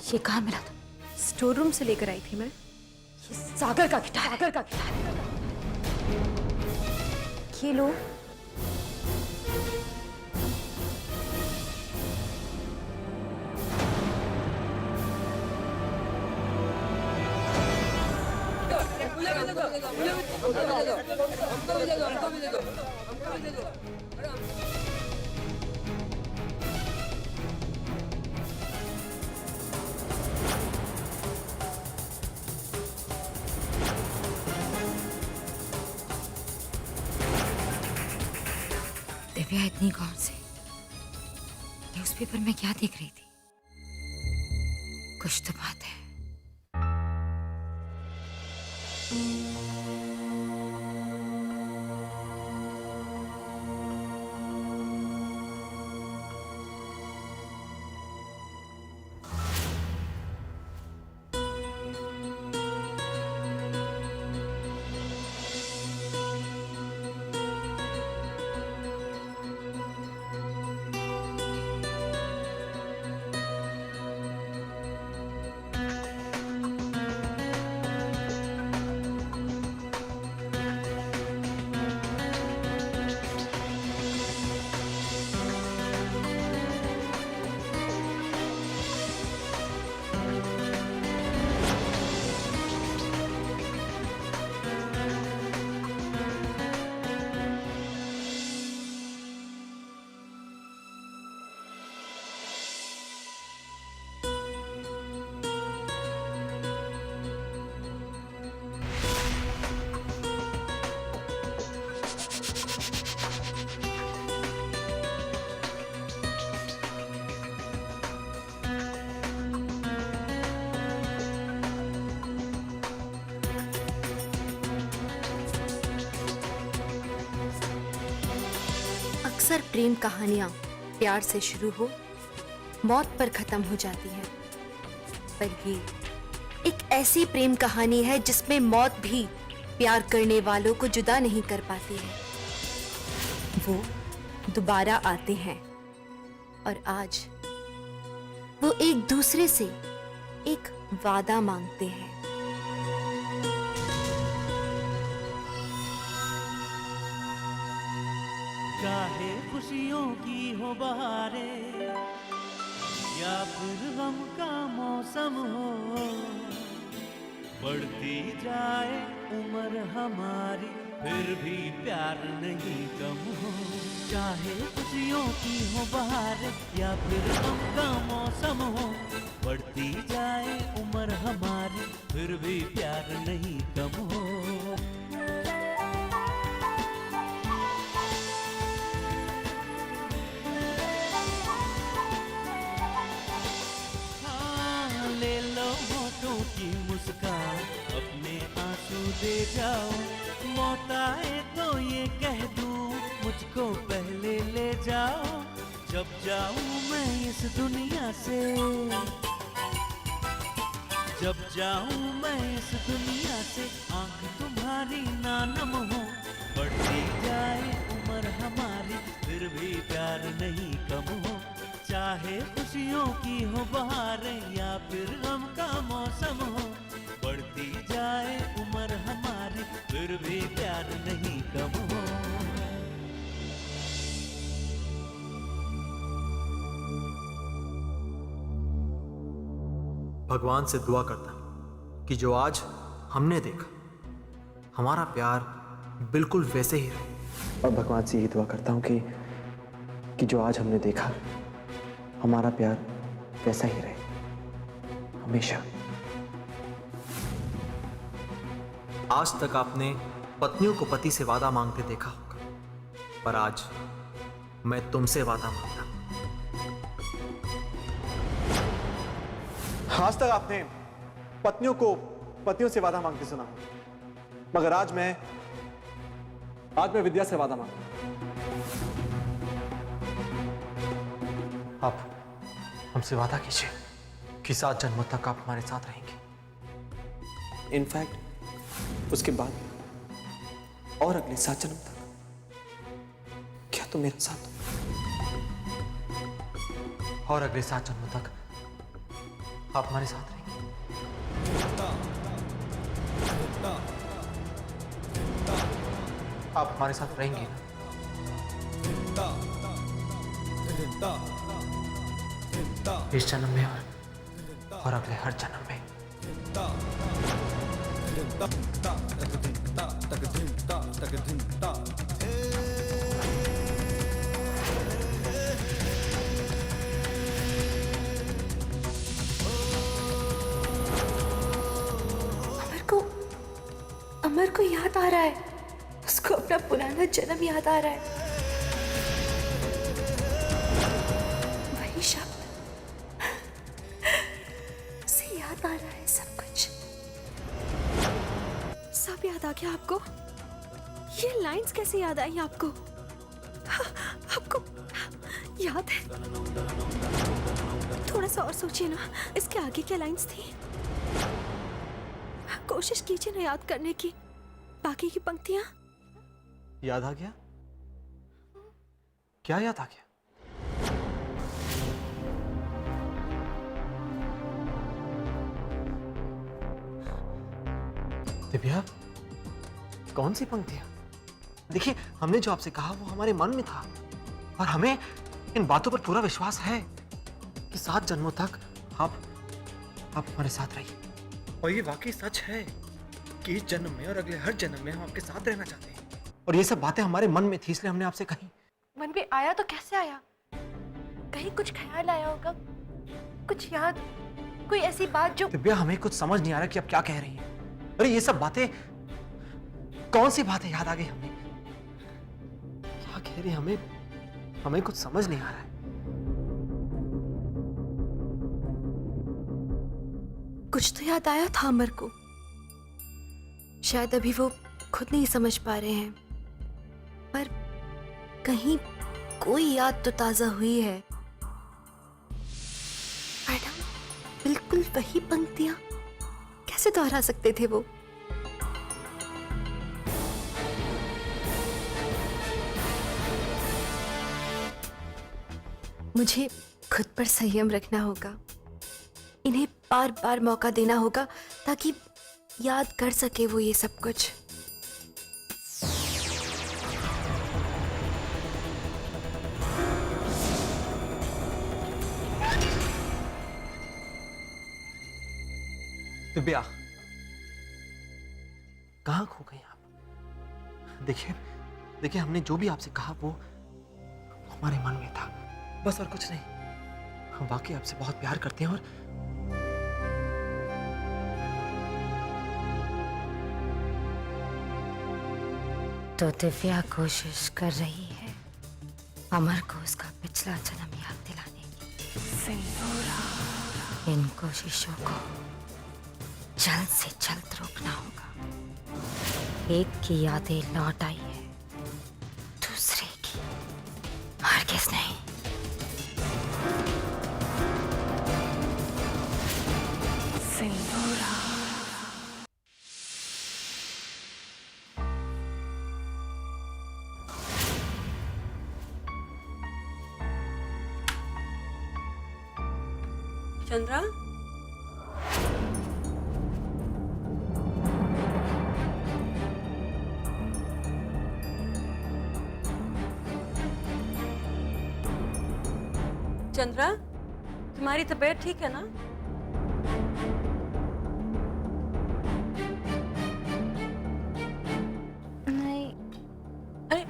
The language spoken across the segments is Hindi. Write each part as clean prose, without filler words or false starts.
ये कहाँ मिला था? स्टोर रूम से लेकर आई थी मैं। ये सागर का गिटार, सागर का गिटार। ये लो। दिव्या इतनी गौर से न्यूज़पेपर में क्या देख रही थी? कुछ तो बात है। अक्सर प्रेम कहानियां प्यार से शुरू हो मौत पर खत्म हो जाती हैं, पर ये एक ऐसी प्रेम कहानी है जिसमें मौत भी प्यार करने वालों को जुदा नहीं कर पाती है। वो दोबारा आते हैं और आज वो एक दूसरे से एक वादा मांगते हैं। चाहे खुशियों की हो बहारें या फिर गम का मौसम हो, बढ़ती जाए उम्र हमारी फिर भी प्यार नहीं कम हो। चाहे खुशियों की हो बहारें या फिर गम का मौसम हो, बढ़ती जाए उम्र हमारी फिर भी प्यार नहीं कम हो। की मुस्कान अपने आंसू दे जाओ, मौत आए तो ये कह दूं मुझको पहले ले जाओ। जब जाऊं मैं इस दुनिया से, जब जाऊं मैं इस दुनिया से, आंख तुम्हारी ना नम हो। बढ़ती जाए उम्र हमारी फिर भी प्यार नहीं कम हो। चाहे खुशियों की हो बहारें या फिर गम का मौसम हो, बढ़ती जाए उम्र हमारी फिर भी प्यार नहीं कम हो। भगवान से दुआ करता हूं कि जो आज हमने देखा हमारा प्यार बिल्कुल वैसे ही रहे। और भगवान से यही दुआ करता हूं कि जो आज हमने देखा हमारा प्यार वैसा ही रहे हमेशा। आज तक आपने पत्नियों को पति से वादा मांगते देखा होगा, पर आज मैं तुमसे वादा मांगता हूं। आज तक आपने पत्नियों को पतियों से वादा मांगते सुना, मगर आज मैं विद्या से वादा मांगता हूं। आप हमसे वादा कीजिए कि 7 जन्मों तक आप हमारे साथ रहेंगे। इनफैक्ट उसके बाद और अगले 7 जन्म तक क्या तुम मेरे साथ हो? और अगले 7 जन्मों तक आप हमारे साथ रहेंगे? आप हमारे साथ रहेंगे ना? इस जन्म में और अगले हर जन्म में। अमर को याद आ रहा है, उसको अपना पुराना जन्म याद आ रहा है। वही शब्द, उसे याद आ रहा है सब कुछ। सब याद आ गया आपको? ये लाइंस कैसे याद आई आपको? आपको याद है? थोड़ा सा और सोचिए ना, इसके आगे क्या लाइंस थी? कोशिश कीजिए ना याद करने की बाकी की पंक्तियां। याद आ गया? क्या याद आ गया? दिव्या, कौन सी पंक्तियां? देखिए, हमने जो आपसे कहा वो हमारे मन में था और हमें इन बातों पर पूरा विश्वास है कि 7 जन्मों तक आप हमारे साथ रहिए। और ये वाकई सच है कि इस जन्म में और अगले हर जन्म में हम आपके साथ रहना चाहते हैं। और ये सब बातें हमारे मन में थी, इसलिए हमने आपसे कही। मन में आया तो कैसे आया? कहीं कुछ ख्याल आया होगा, कुछ याद, कोई ऐसी बात जो। दिव्या, हमें कुछ समझ नहीं आ रहा कि आप क्या कह रही हैं। अरे ये सब बातें, कौन सी बातें याद आ गई हमें? क्या कह रही? हमें कुछ समझ नहीं आ रहा है। कुछ तो याद आया था अमर को, शायद अभी वो खुद नहीं समझ पा रहे हैं, पर कहीं कोई याद तो ताजा हुई है। मैडम, बिल्कुल वही पंक्तियां कैसे दोहरा सकते थे वो? मुझे खुद पर संयम रखना होगा, इन्हें बार बार मौका देना होगा ताकि याद कर सके वो ये सब कुछ। दिव्या, कहाँ खो गई आप? देखिए, हमने जो भी आपसे कहा वो हमारे मन में था, बस और कुछ नहीं। हम वाकई आपसे बहुत प्यार करते हैं और तो दिव्या कोशिश कर रही है अमर को उसका पिछला जन्म याद दिलाने की। इन कोशिशों को जल्द से जल्द रोकना होगा। एक की यादें लौट आई है, दूसरे की हरगिज़ नहीं। चंद्रा, चंद्रा, तुम्हारी तबीयत ठीक है ना? नहीं। अरे,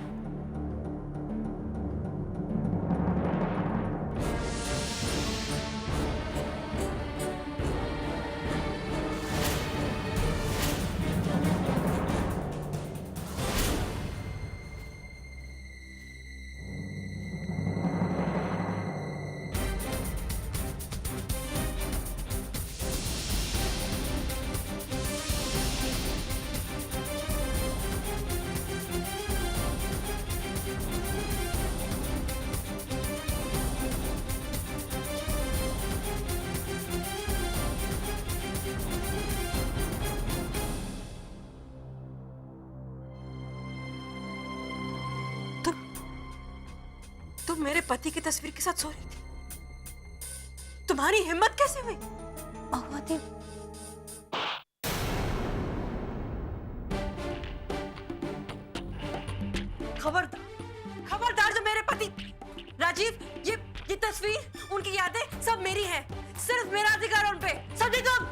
तुम मेरे पति की तस्वीर के साथ सो रही थी? तुम्हारी हिम्मत कैसे हुई? पति। खबरदार, खबरदार जो मेरे पति। राजीव, ये तस्वीर, उनकी यादें सब मेरी हैं। सिर्फ मेरा अधिकार उन पे, समझे तुम?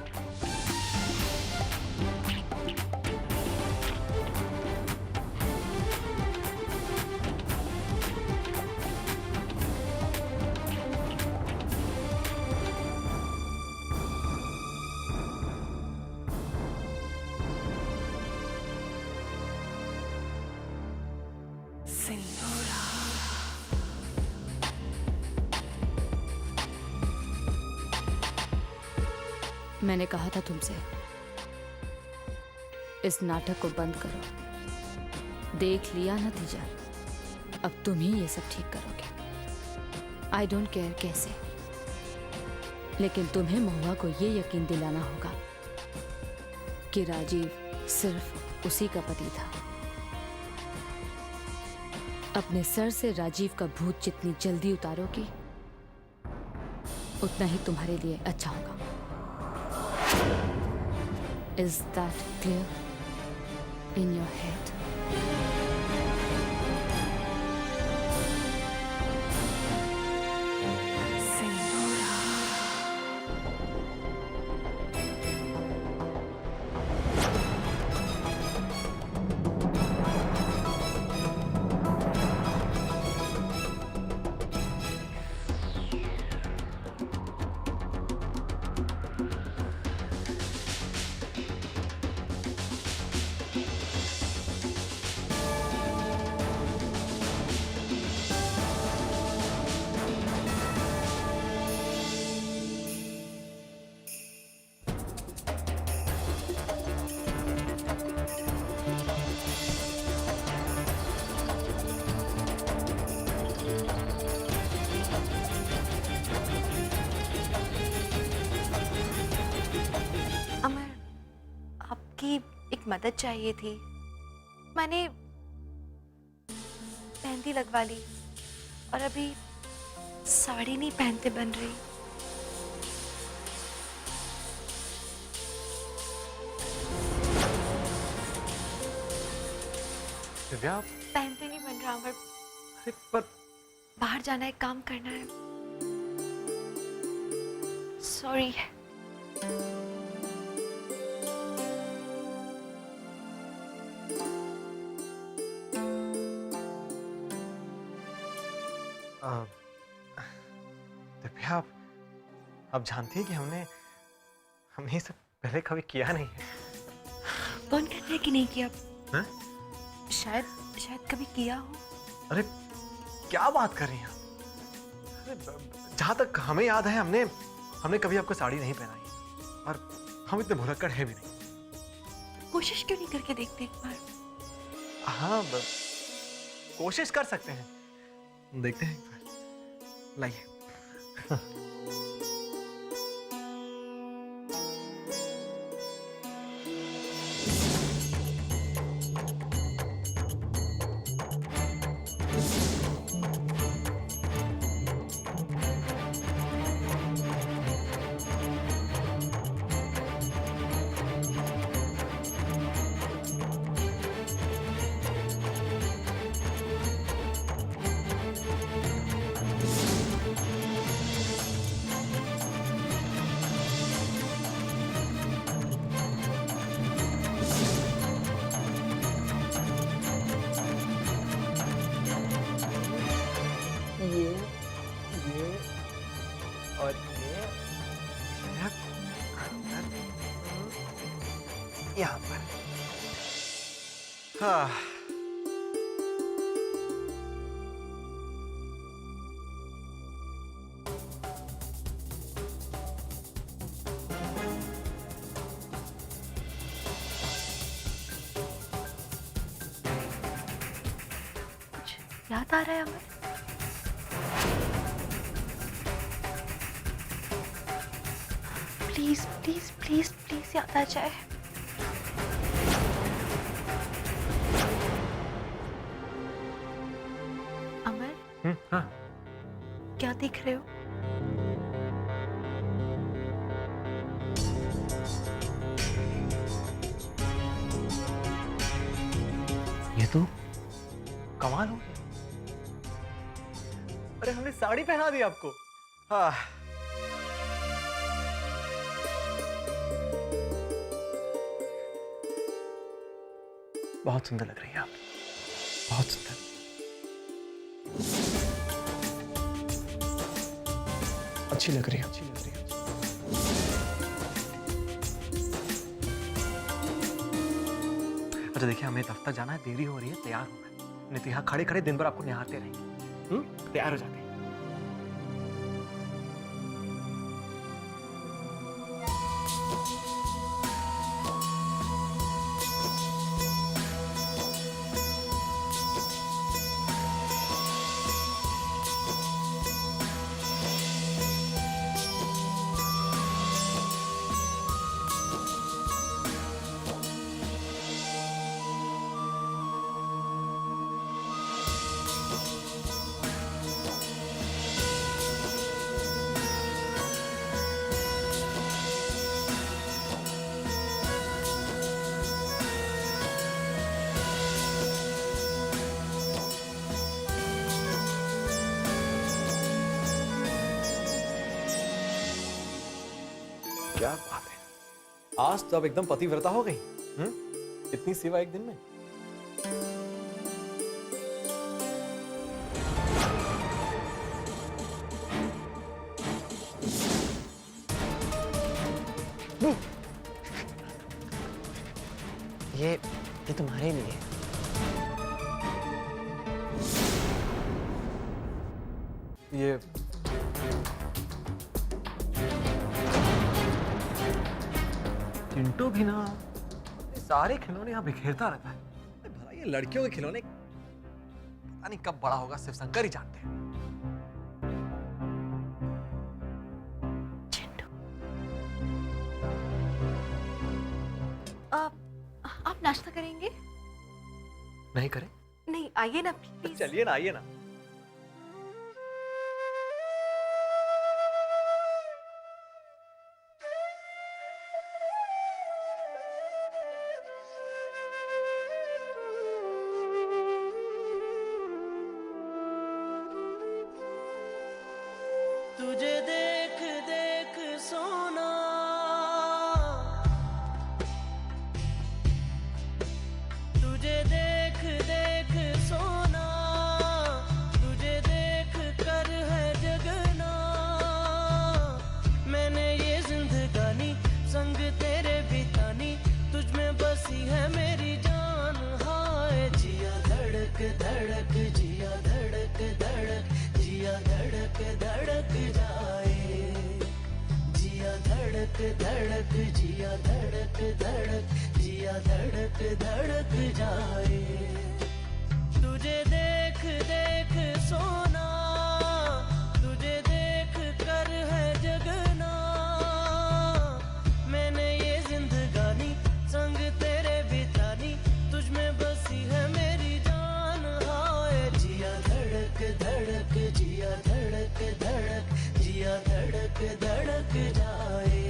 मैंने कहा था तुमसे, इस नाटक को बंद करो। देख लिया नतीजा, अब तुम ही ये सब ठीक करोगे। आई डोंट केयर कैसे, लेकिन तुम्हें महुआ को ये यकीन दिलाना होगा कि राजीव सिर्फ उसी का पति था। अपने सर से राजीव का भूत जितनी जल्दी उतारोगी, उतना ही तुम्हारे लिए अच्छा होगा। Is that clear in your head? एक मदद चाहिए थी। मैंने मेहंदी लगवा ली और अभी साड़ी नहीं पहनते बन रही। दिव्या, पहनते नहीं बन रहा अमर। अरे पर बाहर जाना है, काम करना है। सॉरी। दिव्या, आप जानती है कि हमने ये सब पहले कभी किया नहीं है। कौन कहते हैं कि नहीं किया? है? शायद कभी किया हो। अरे क्या बात कर रही हैं आप? अरे जहां तक हमें याद है, हमने कभी आपको साड़ी नहीं पहनाई और हम इतने भुलक्कड़ है भी नहीं। कोशिश क्यों नहीं करके देखते एक बार? हाँ, कोशिश कर सकते हैं, देखते हैं एक बार। लाइए। ये और ये यहाँ पर। हाँ, कुछ याद आ रहा है अमर? प्लीज प्लीज प्लीज प्लीज याद आ जाए। अमर, हाँ। क्या देख रहे हो? ये तो कमाल हो गया। अरे हमने साड़ी पहना दी आपको। हाँ, बहुत सुंदर लग रही है आप, बहुत सुंदर। अच्छी लग रही है, अच्छी लग रही है। अच्छा देखिए, हमें दफ्तर जाना है, देरी हो रही है, तैयार होना है। नहीं तो यहाँ खड़े खड़े दिन भर आपको निहारते रहेंगे। तैयार हो जाते हैं। क्या बात है, आज तो अब एकदम पतिव्रता हो गई। इतनी सेवा एक दिन में। ये तुम्हारे लिए। ये चिंटू भी ना ये सारे खिलौने यहाँ बिखेरता रहता है। अरे भला ये लड़कियों के खिलौने पता नहीं कब बड़ा होगा, सिर्फ शंकर ही जानते हैं। चिंटू, आप नाश्ता करेंगे? नहीं करें? नहीं, आइए ना प्लीज। चलिए ना, आइए ना। तुझे देख देख सोना, तुझे देख देख सोना, तुझे देख कर है जगना। मैंने ये जिंदगानी संग तेरे बितानी, तुझ में बसी है मेरी जान। हाय जिया धड़क धड़क, जिया धड़क धड़क, जिया धड़क धड़क जाए। जिया धड़क धड़क, जिया धड़क धड़क, जिया धड़क धड़क जाए। तुझे देख देख सोना, तुझे देख कर है जगना। मैंने ये जिंदगानी संग तेरे बितानी, तुझ में बसी है मेरी जान। हाय जिया धड़क धड़क, जिया धड़क धड़क, जिया धड़क धड़क जाए।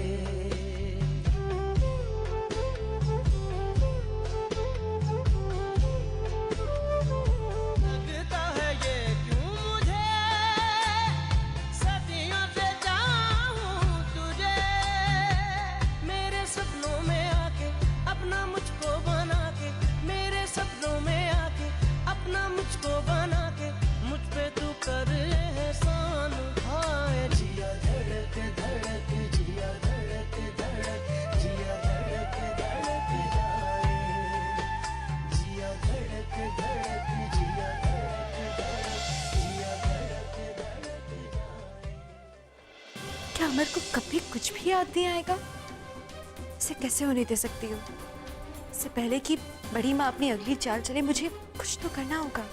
लगता है ये क्यों मुझे, सदियों से चाहूं तुझे। मेरे सपनों में आके अपना मुझको बना के, मेरे सपनों में आके अपना मुझको बना के, मुझ पे तू कर एहसान। हाय जिया धड़क धड़क, जिया धड़क धड़क, जिया धड़क धड़क जाए। जिया धड़क धड़क, जिया धड़क धड़क, जिया धड़क धड़क जाए। क्या अमर को कभी कुछ भी याद नहीं आएगा? इसे कैसे होने दे सकती हूँ? इससे पहले कि बड़ी माँ अपनी अगली चाल चले, मुझे कुछ तो करना होगा।